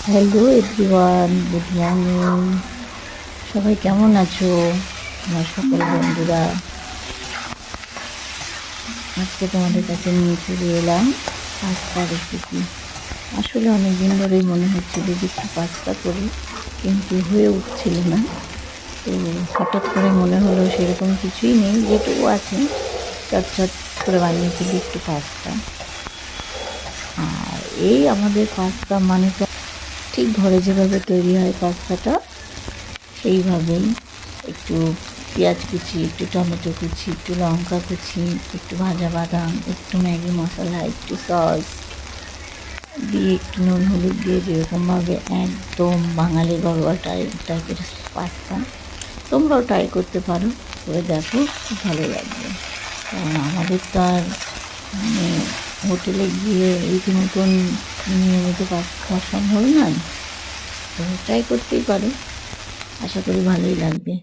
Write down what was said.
Hello everyone, good morning. সবাই কেমন আছো? আমার সকল বন্ধুরা, আজকে তোমাদের কাছে নিয়ে চলে এলাম পাস্তা রেসিপি। আসলে অনেক দিন ধরেই মনে হচ্ছিল যে একটু পাস্তা করি, কিন্তু হয়ে উঠছিল না। তো হঠাৎ করে মনে হলো সেরকম কিছুই নেই, যেটুকু আছে চটচট করে বানিয়ে ফেলি একটু পাস্তা। আর এই আমাদের পাস্তা মানে তো ঠিক ঘরে যেভাবে তৈরি হয় পাস্তাটা, সেইভাবেই একটু পেঁয়াজ কুচি, একটু টমেটো কুচি, একটু লঙ্কা কুচি, একটু ভাজা বাদাম, একটু ম্যাগি মশলা, একটু সস দিয়ে, একটু নুন হলুদ দিয়ে যেরকমভাবে একদম বাঙালি ঘরোয়া টাইপের পাস্তা। তোমরাও ট্রাই করতে পারো, করে দেখো, খুব ভালো লাগবে। কারণ আমাদের তো আর মানে হোটেলে গিয়ে রীতিমতন নিয়মিত পাস্তা খাওয়া সম্ভব নয়। তো ট্রাই করতেই পারো, আশা করি ভালোই লাগবে।